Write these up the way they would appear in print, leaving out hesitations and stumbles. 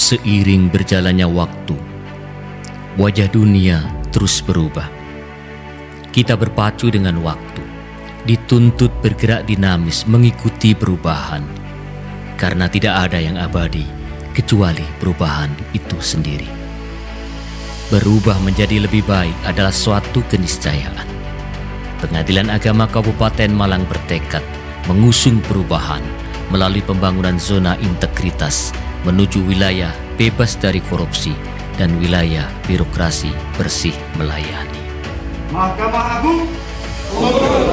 Seiring berjalannya waktu, wajah dunia terus berubah. Kita berpacu dengan waktu, dituntut bergerak dinamis mengikuti perubahan. Karena tidak ada yang abadi, kecuali perubahan itu sendiri. Berubah menjadi lebih baik adalah suatu keniscayaan. Pengadilan Agama Kabupaten Malang bertekad mengusung perubahan melalui pembangunan zona integritas menuju wilayah bebas dari korupsi dan wilayah birokrasi bersih melayani. Mahkamah Agung unggul,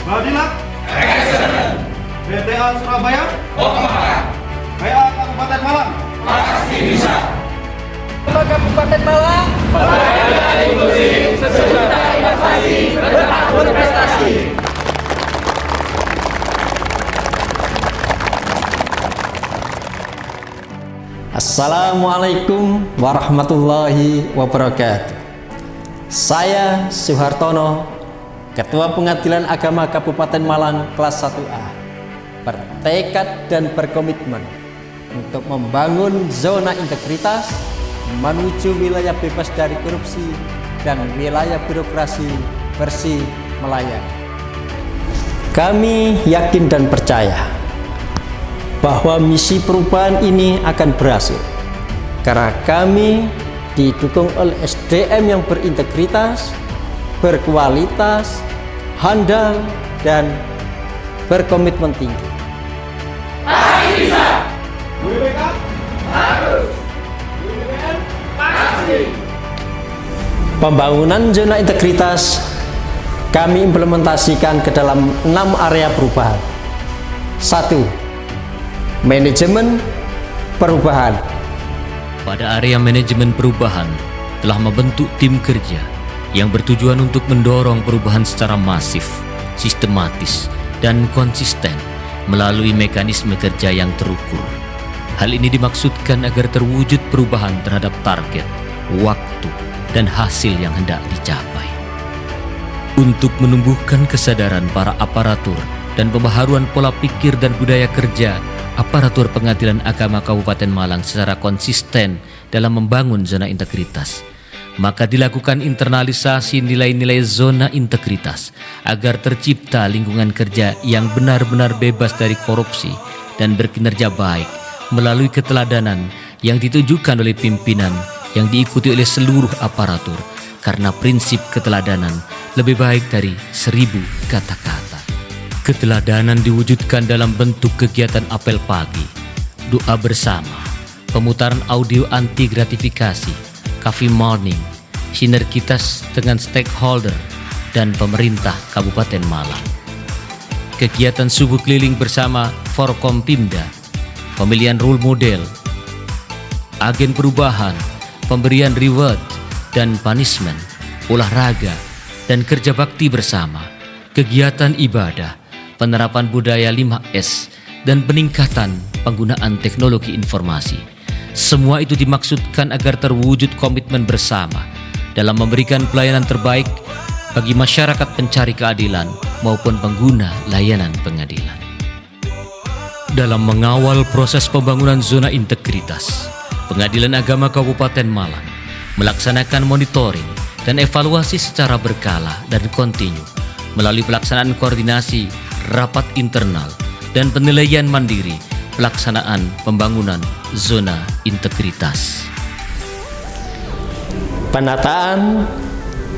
Badilat excellent, BTA Surabaya Bokmah, PA Kabupaten Malang pasti bisa. Kabupaten Malang melayani inklusif, sesudah inovasi, bertakut prestasi. Assalamualaikum warahmatullahi wabarakatuh. Saya Suhartono, Ketua Pengadilan Agama Kabupaten Malang kelas 1A, bertekad dan berkomitmen untuk membangun zona integritas menuju wilayah bebas dari korupsi dan wilayah birokrasi bersih melayani. Kami yakin dan percaya bahwa misi perubahan ini akan berhasil karena kami didukung oleh SDM yang berintegritas, berkualitas, handal, dan berkomitmen tinggi. Pasti bisa. WBK Harus. WBN Pasti. Pembangunan zona integritas kami implementasikan ke dalam 6 area perubahan. 1. Manajemen perubahan. Pada area manajemen perubahan telah membentuk tim kerja yang bertujuan untuk mendorong perubahan secara masif, sistematis, dan konsisten melalui mekanisme kerja yang terukur. Hal ini dimaksudkan agar terwujud perubahan terhadap target, waktu, dan hasil yang hendak dicapai. Untuk menumbuhkan kesadaran para aparatur dan pembaharuan pola pikir dan budaya kerja aparatur Pengadilan Agama Kabupaten Malang secara konsisten dalam membangun zona integritas, maka dilakukan internalisasi nilai-nilai zona integritas agar tercipta lingkungan kerja yang benar-benar bebas dari korupsi dan berkinerja baik melalui keteladanan yang ditujukan oleh pimpinan yang diikuti oleh seluruh aparatur, karena prinsip keteladanan lebih baik dari 1000 kata-kata. Keteladanan diwujudkan dalam bentuk kegiatan apel pagi, doa bersama, pemutaran audio anti gratifikasi, coffee morning, sinergitas dengan stakeholder dan pemerintah Kabupaten Malang. Kegiatan subuh keliling bersama Forkompimda, pemilihan role model, agen perubahan, pemberian reward dan punishment, olahraga dan kerja bakti bersama, kegiatan ibadah, penerapan budaya 5S, dan peningkatan penggunaan teknologi informasi. Semua itu dimaksudkan agar terwujud komitmen bersama dalam memberikan pelayanan terbaik bagi masyarakat pencari keadilan maupun pengguna layanan pengadilan. Dalam mengawal proses pembangunan zona integritas, Pengadilan Agama Kabupaten Malang melaksanakan monitoring dan evaluasi secara berkala dan kontinu melalui pelaksanaan koordinasi, rapat internal, dan penilaian mandiri pelaksanaan pembangunan zona integritas. Penataan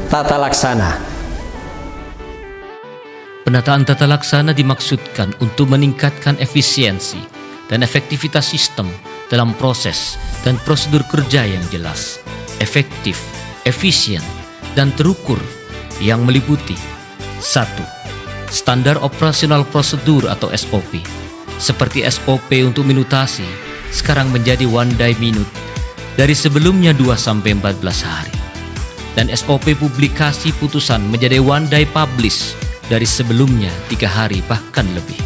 tata laksana. Penataan tata laksana dimaksudkan untuk meningkatkan efisiensi dan efektivitas sistem dalam proses dan prosedur kerja yang jelas, efektif, efisien, dan terukur yang meliputi 1. Standar operasional prosedur atau SOP. Seperti SOP untuk minutasi sekarang menjadi one day minute dari sebelumnya 2-14 hari. Dan SOP publikasi putusan menjadi one day publish dari sebelumnya 3 hari bahkan lebih.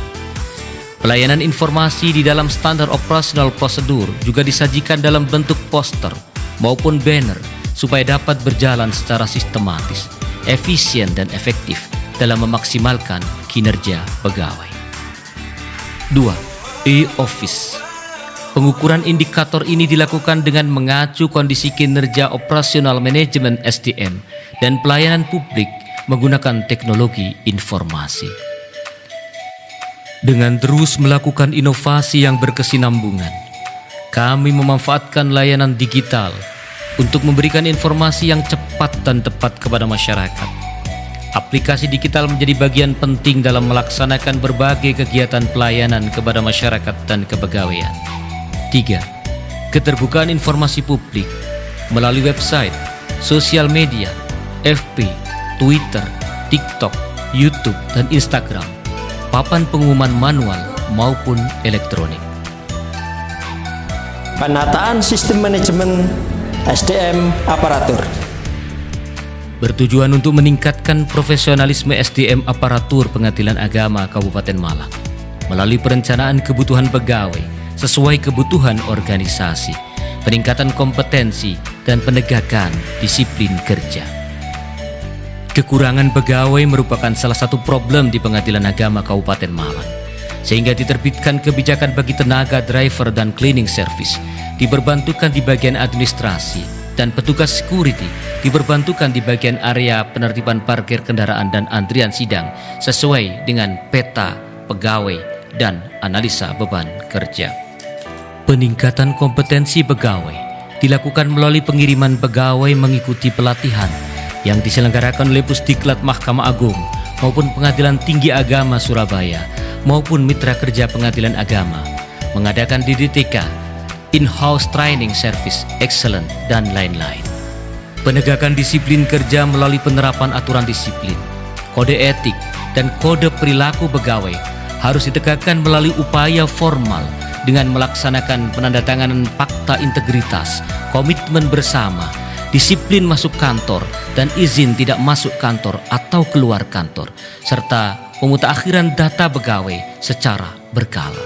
Pelayanan informasi di dalam standar operasional prosedur juga disajikan dalam bentuk poster maupun banner supaya dapat berjalan secara sistematis, efisien, dan efektif dalam memaksimalkan kinerja pegawai. 2. E-Office. Pengukuran indikator ini dilakukan dengan mengacu kondisi kinerja operasional manajemen SDM dan pelayanan publik menggunakan teknologi informasi. Dengan terus melakukan inovasi yang berkesinambungan, kami memanfaatkan layanan digital untuk memberikan informasi yang cepat dan tepat kepada masyarakat. Aplikasi digital menjadi bagian penting dalam melaksanakan berbagai kegiatan pelayanan kepada masyarakat dan kepegawaian. 3. Keterbukaan informasi publik melalui website, sosial media, FB, Twitter, TikTok, YouTube, dan Instagram, papan pengumuman manual maupun elektronik. Penataan sistem manajemen SDM aparatur Bertujuan untuk meningkatkan profesionalisme SDM aparatur Pengadilan Agama Kabupaten Malang melalui perencanaan kebutuhan pegawai sesuai kebutuhan organisasi, peningkatan kompetensi, dan penegakan disiplin kerja. Kekurangan pegawai merupakan salah satu problem di Pengadilan Agama Kabupaten Malang, sehingga diterbitkan kebijakan bagi tenaga driver dan cleaning service diperbantukan di bagian administrasi, dan petugas security diperbantukan di bagian area penertiban parkir kendaraan dan antrian sidang sesuai dengan peta pegawai dan analisa beban kerja. Peningkatan kompetensi pegawai dilakukan melalui pengiriman pegawai mengikuti pelatihan yang diselenggarakan oleh Pusdiklat Mahkamah Agung maupun Pengadilan Tinggi Agama Surabaya maupun Mitra Kerja Pengadilan Agama, mengadakan DDTK, In-House Training Service Excellent, dan lain-lain. Penegakan disiplin kerja melalui penerapan aturan disiplin, kode etik, dan kode perilaku pegawai harus ditegakkan melalui upaya formal dengan melaksanakan penandatanganan fakta integritas, komitmen bersama, disiplin masuk kantor, dan izin tidak masuk kantor atau keluar kantor, serta pemutakhiran data pegawai secara berkala.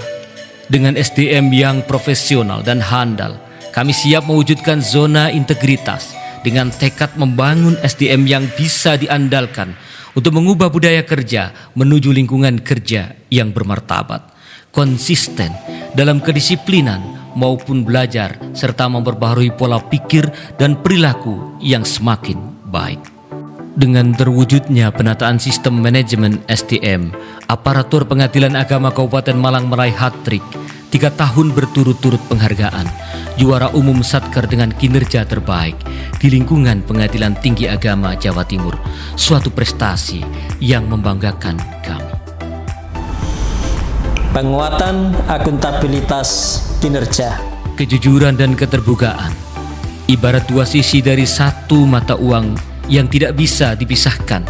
Dengan SDM yang profesional dan handal, kami siap mewujudkan zona integritas dengan tekad membangun SDM yang bisa diandalkan untuk mengubah budaya kerja menuju lingkungan kerja yang bermartabat, konsisten dalam kedisiplinan maupun belajar, serta memperbaharui pola pikir dan perilaku yang semakin baik. Dengan terwujudnya penataan sistem manajemen SDM, aparatur Pengadilan Agama Kabupaten Malang meraih hat-trick 3 tahun berturut-turut penghargaan juara umum Satker dengan kinerja terbaik di lingkungan Pengadilan Tinggi Agama Jawa Timur, suatu prestasi yang membanggakan kami. penguatan akuntabilitas kinerja. Kejujuran dan keterbukaan ibarat dua sisi dari satu mata uang yang tidak bisa dipisahkan,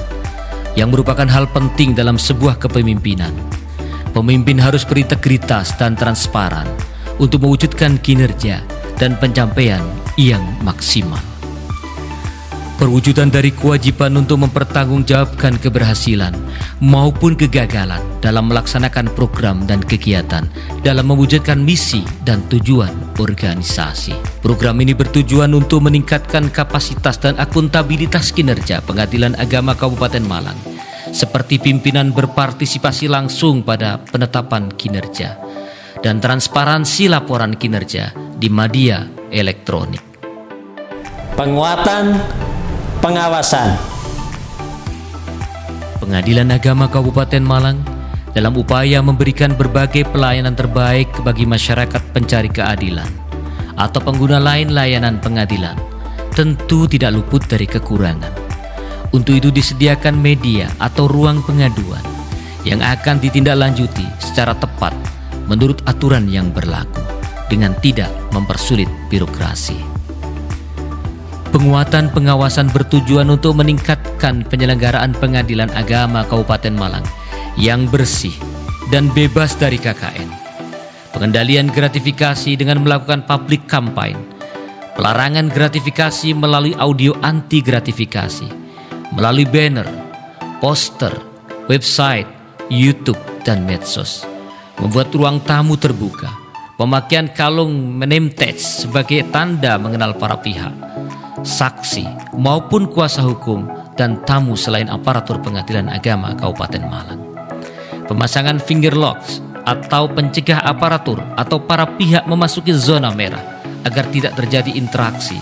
yang merupakan hal penting dalam sebuah kepemimpinan. Pemimpin harus berintegritas dan transparan untuk mewujudkan kinerja dan pencapaian yang maksimal. Perwujudan dari kewajiban untuk mempertanggungjawabkan keberhasilan maupun kegagalan dalam melaksanakan program dan kegiatan dalam mewujudkan misi dan tujuan organisasi. Program ini bertujuan untuk meningkatkan kapasitas dan akuntabilitas kinerja Pengadilan Agama Kabupaten Malang, seperti pimpinan berpartisipasi langsung pada penetapan kinerja dan transparansi laporan kinerja di media elektronik. Penguatan pengawasan. Pengadilan Agama Kabupaten Malang dalam upaya memberikan berbagai pelayanan terbaik bagi masyarakat pencari keadilan atau pengguna lain layanan pengadilan, tentu tidak luput dari kekurangan. Untuk itu disediakan media atau ruang pengaduan yang akan ditindaklanjuti secara tepat menurut aturan yang berlaku dengan tidak mempersulit birokrasi. Penguatan pengawasan bertujuan untuk meningkatkan penyelenggaraan Pengadilan Agama Kabupaten Malang yang bersih dan bebas dari KKN. Pengendalian gratifikasi dengan melakukan public campaign, pelarangan gratifikasi melalui audio anti gratifikasi, melalui banner, poster, website, YouTube, dan medsos. Membuat ruang tamu terbuka, pemakaian kalung name tag sebagai tanda mengenal para pihak, saksi maupun kuasa hukum dan tamu selain aparatur Pengadilan Agama Kabupaten Malang. Pemasangan finger locks atau pencegah aparatur atau para pihak memasuki zona merah agar tidak terjadi interaksi,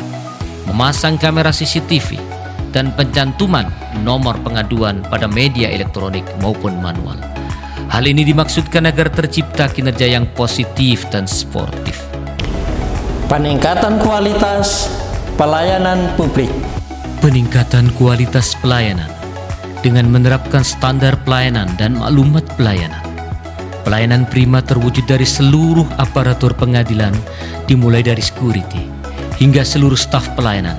memasang kamera CCTV, dan pencantuman nomor pengaduan pada media elektronik maupun manual. Hal ini dimaksudkan agar tercipta kinerja yang positif dan sportif. Peningkatan kualitas pelayanan publik. Peningkatan kualitas pelayanan dengan menerapkan standar pelayanan dan maklumat pelayanan. Pelayanan prima terwujud dari seluruh aparatur pengadilan, dimulai dari security hingga seluruh staf pelayanan.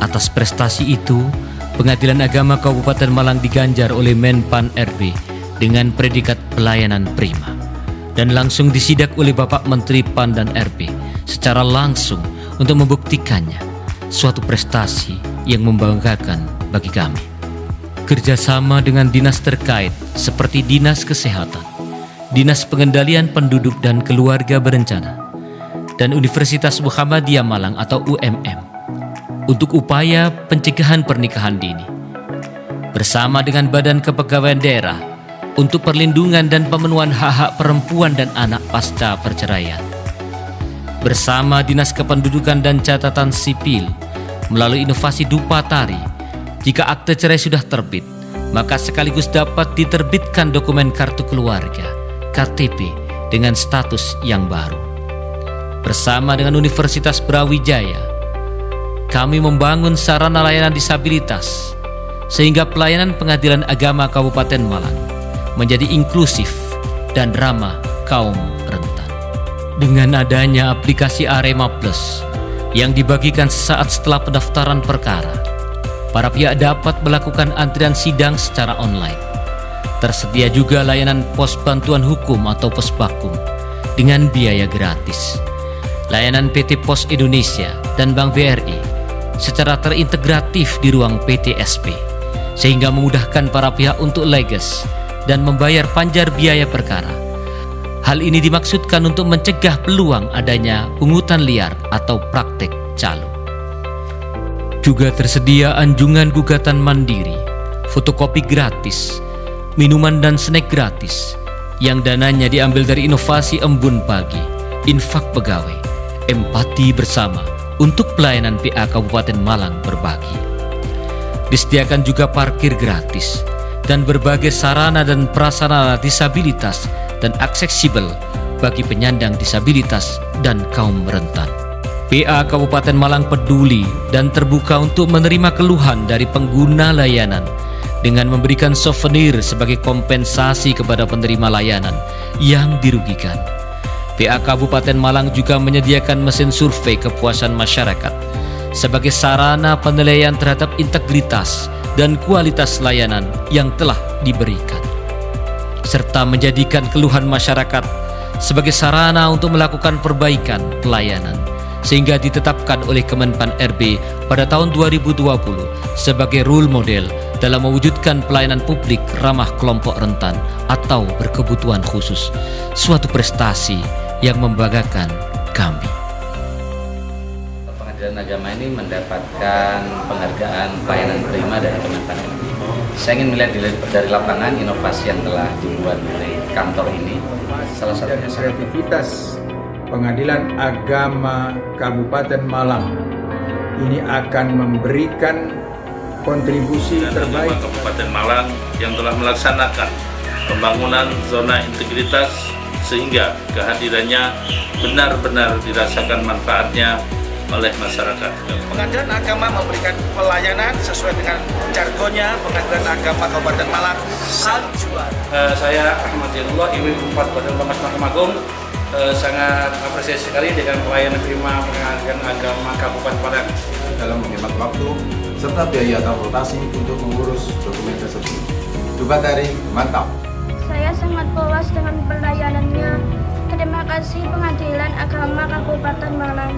Atas prestasi itu, Pengadilan Agama Kabupaten Malang diganjar oleh Menpan RB dengan predikat pelayanan prima dan langsung disidak oleh Bapak Menteri PAN dan RB secara langsung untuk membuktikannya, suatu prestasi yang membanggakan bagi kami. Kerjasama dengan dinas terkait seperti Dinas Kesehatan, Dinas Pengendalian Penduduk dan Keluarga Berencana, dan Universitas Muhammadiyah Malang atau UMM untuk upaya pencegahan pernikahan dini, bersama dengan Badan Kepegawaian Daerah untuk perlindungan dan pemenuhan hak-hak perempuan dan anak pasca perceraian, bersama Dinas Kependudukan dan Catatan Sipil melalui inovasi Dupa Tari. Jika akte cerai sudah terbit, maka sekaligus dapat diterbitkan dokumen kartu keluarga KTP dengan status yang baru. Bersama dengan Universitas Brawijaya, kami membangun sarana layanan disabilitas sehingga pelayanan Pengadilan Agama Kabupaten Malang menjadi inklusif dan ramah kaum rentan. Dengan adanya aplikasi Arema Plus yang dibagikan sesaat setelah pendaftaran perkara, para pihak dapat melakukan antrian sidang secara online. Tersedia juga layanan pos bantuan hukum atau Posbakum dengan biaya gratis. Layanan PT Pos Indonesia dan Bank BRI secara terintegratif di ruang PTSP, sehingga memudahkan para pihak untuk leges dan membayar panjar biaya perkara. Hal ini dimaksudkan untuk mencegah peluang adanya pungutan liar atau praktek calo. Juga tersedia anjungan gugatan mandiri, fotokopi gratis, minuman dan snack gratis, yang dananya diambil dari inovasi Embun Pagi, infak pegawai, empati bersama untuk pelayanan PA Kabupaten Malang berbagi. Disediakan juga parkir gratis dan berbagai sarana dan prasarana disabilitas dan aksesibel bagi penyandang disabilitas dan kaum rentan. PA Kabupaten Malang peduli dan terbuka untuk menerima keluhan dari pengguna layanan dengan memberikan souvenir sebagai kompensasi kepada penerima layanan yang dirugikan. PA Kabupaten Malang juga menyediakan mesin survei kepuasan masyarakat sebagai sarana penilaian terhadap integritas dan kualitas layanan yang telah diberikan, serta menjadikan keluhan masyarakat sebagai sarana untuk melakukan perbaikan pelayanan, sehingga ditetapkan oleh Kemenpan RB pada tahun 2020 sebagai role model dalam mewujudkan pelayanan publik ramah kelompok rentan atau berkebutuhan khusus, suatu prestasi yang membanggakan kami. Pengadilan Agama ini mendapatkan penghargaan pelayanan prima dari Kemenpan RB. Saya ingin melihat dari lapangan inovasi yang telah dibuat oleh kantor ini. Salah satunya kreativitas Pengadilan Agama Kabupaten Malang ini akan memberikan kontribusi terbaik. Kabupaten Malang yang telah melaksanakan pembangunan zona integritas sehingga kehadirannya benar-benar dirasakan manfaatnya oleh masyarakat. Pengadilan Agama memberikan pelayanan sesuai dengan jargonnya Pengadilan Agama Kabupaten Malang. Saya Ahmad Janullah, Ibu 4 Badan Pengawas Mahkamah Agung, sangat apresiasi sekali dengan pelayanan prima Pengadilan Agama Kabupaten Malang dalam menghemat waktu serta biaya transportasi untuk mengurus dokumen tersebut. Dupa Tari, mantap. Saya sangat puas dengan pelayanannya. Terima kasih Pengadilan Agama Kabupaten Malang.